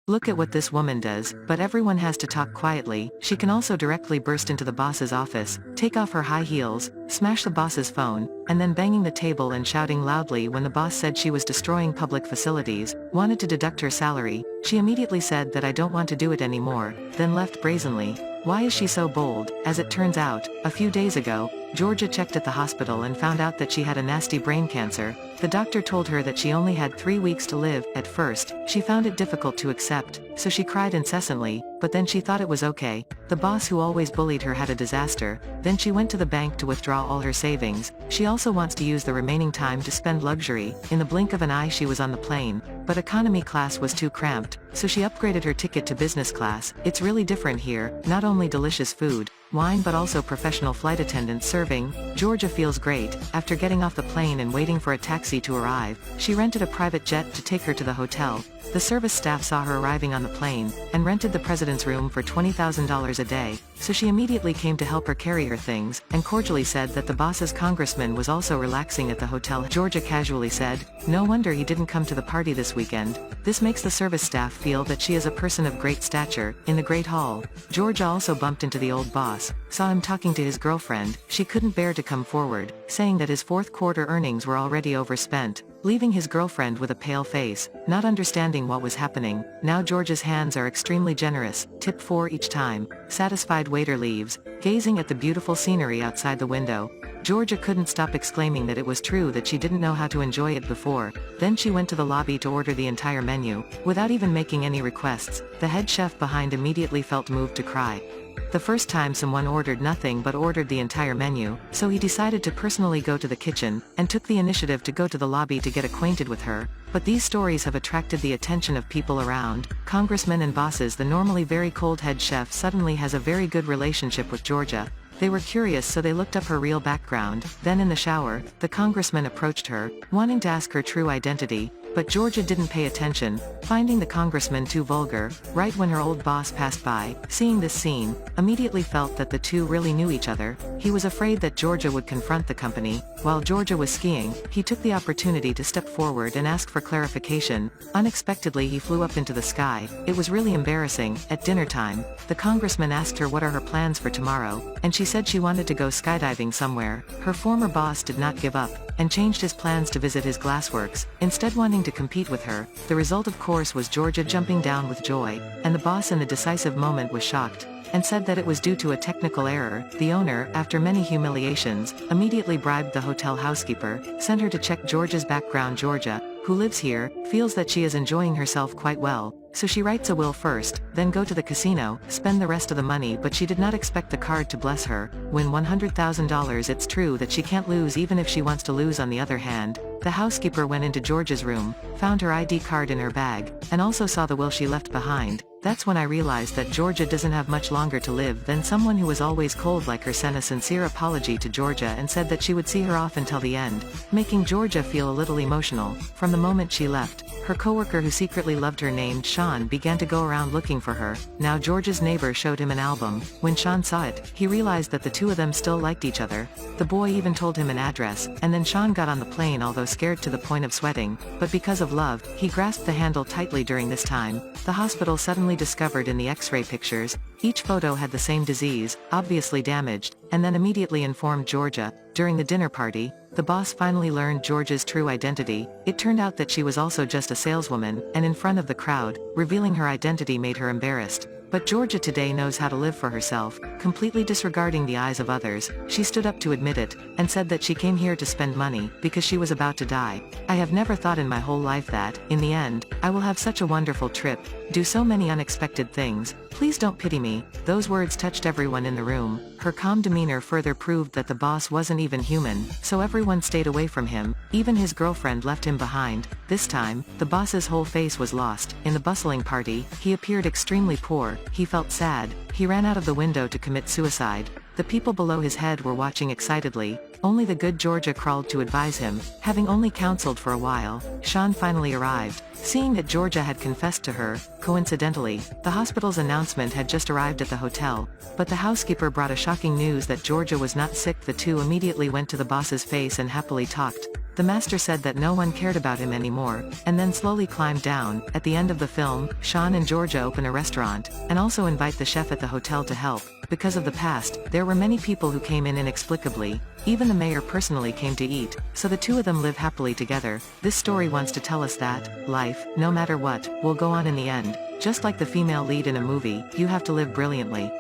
Look at what this woman does, but everyone has to talk quietly. She can also directly burst into the boss's office, take off her high heels, smash the boss's phone, and then banging the table and shouting loudly when the boss said she was destroying public facilities, wanted to deduct her salary. She immediately said that I don't want to do it anymore, then left brazenly. Why is she so bold? As it turns out, a few days ago, Georgia checked at the hospital and found out that she had a nasty brain cancer. The doctor told her that she only had 3 weeks to live. At first, she found it difficult to accept, so she cried incessantly, but then she thought it was okay. The boss who always bullied her had a disaster. Then she went to the bank to withdraw all her savings. She also wants to use the remaining time to spend luxury. In the blink of an eye she was on the plane, but economy class was too cramped, so she upgraded her ticket to business class. It's really different here, not only delicious food, wine, but also professional flight attendants serving. Georgia feels great. After getting off the plane and waiting for a taxi to arrive, she rented a private jet to take her to the hotel. The service staff saw her arriving on the plane, and rented the president's room for $20,000 a day, so she immediately came to help her carry her things, and cordially said that the boss's congressman was also relaxing at the hotel. Georgia casually said, "No wonder he didn't come to the party this weekend." This makes the service staff feel that she is a person of great stature. In the Great Hall, Georgia also bumped into the old boss, saw him talking to his girlfriend. She couldn't bear to come forward, saying that his fourth quarter earnings were already overspent, leaving his girlfriend with a pale face, not understanding what was happening. Now Georgia's hands are extremely generous, tip 4 each time. Satisfied waiter leaves, gazing at the beautiful scenery outside the window. Georgia couldn't stop exclaiming that it was true that she didn't know how to enjoy it before. Then she went to the lobby to order the entire menu, without even making any requests. The head chef behind immediately felt moved to cry. The first time someone ordered nothing but ordered the entire menu, so he decided to personally go to the kitchen, and took the initiative to go to the lobby to get acquainted with her. But these stories have attracted the attention of people around, congressmen and bosses. The normally very cold head chef suddenly has a very good relationship with Georgia. They were curious, so they looked up her real background. Then in the shower, the congressman approached her, wanting to ask her true identity, but Georgia didn't pay attention, finding the congressman too vulgar. Right when her old boss passed by, seeing this scene, immediately felt that the two really knew each other. He was afraid that Georgia would confront the company. While Georgia was skiing, he took the opportunity to step forward and ask for clarification. Unexpectedly he flew up into the sky. It was really embarrassing. At dinner time, the congressman asked her what are her plans for tomorrow, and she said she wanted to go skydiving somewhere. Her former boss did not give up, and changed his plans to visit his glassworks, instead wanting to compete with her. The result of course was Georgia jumping down with joy, and the boss in the decisive moment was shocked, and said that it was due to a technical error. The owner, after many humiliations, immediately bribed the hotel housekeeper, sent her to check Georgia's background. Georgia, who lives here, feels that she is enjoying herself quite well, so she writes a will first, then go to the casino, spend the rest of the money. But she did not expect the card to bless her, win $100,000. It's true that she can't lose even if she wants to lose. On the other hand, the housekeeper went into Georgia's room, found her ID card in her bag, and also saw the will she left behind. That's when I realized that Georgia doesn't have much longer to live. Then someone who was always cold like her sent a sincere apology to Georgia and said that she would see her off until the end, making Georgia feel a little emotional. From the moment she left, her coworker who secretly loved her named Sean began to go around looking for her. Now Georgia's neighbor showed him an album. When Sean saw it, he realized that the two of them still liked each other. The boy even told him an address, and then Sean got on the plane, although scared to the point of sweating, but because of love, he grasped the handle tightly. During this time, the hospital suddenly discovered in the X-ray pictures, each photo had the same disease, obviously damaged, and then immediately informed Georgia. During the dinner party, the boss finally learned Georgia's true identity. It turned out that she was also just a saleswoman, and in front of the crowd, revealing her identity made her embarrassed. But Georgia today knows how to live for herself, completely disregarding the eyes of others. She stood up to admit it, and said that she came here to spend money, because she was about to die. I have never thought in my whole life that, in the end, I will have such a wonderful trip, do so many unexpected things. Please don't pity me. Those words touched everyone in the room. Her calm demeanor further proved that the boss wasn't even human, so everyone stayed away from him. Even his girlfriend left him behind. This time, the boss's whole face was lost. In the bustling party, he appeared extremely poor. He felt sad. He ran out of the window to commit suicide. The people below his head were watching excitedly. Only the good Georgia crawled to advise him. Having only counseled for a while, Sean finally arrived. Seeing that Georgia had confessed to her, coincidentally, the hospital's announcement had just arrived at the hotel, but the housekeeper brought a shocking news that Georgia was not sick. The two immediately went to the boss's face and happily talked. The master said that no one cared about him anymore, and then slowly climbed down. At the end of the film, Sean and Georgia open a restaurant, and also invite the chef at the hotel to help. Because of the past, there were many people who came in inexplicably. Even the mayor personally came to eat, so the two of them live happily together. This story wants to tell us that life, no matter what, will go on in the end. Just like the female lead in a movie, you have to live brilliantly.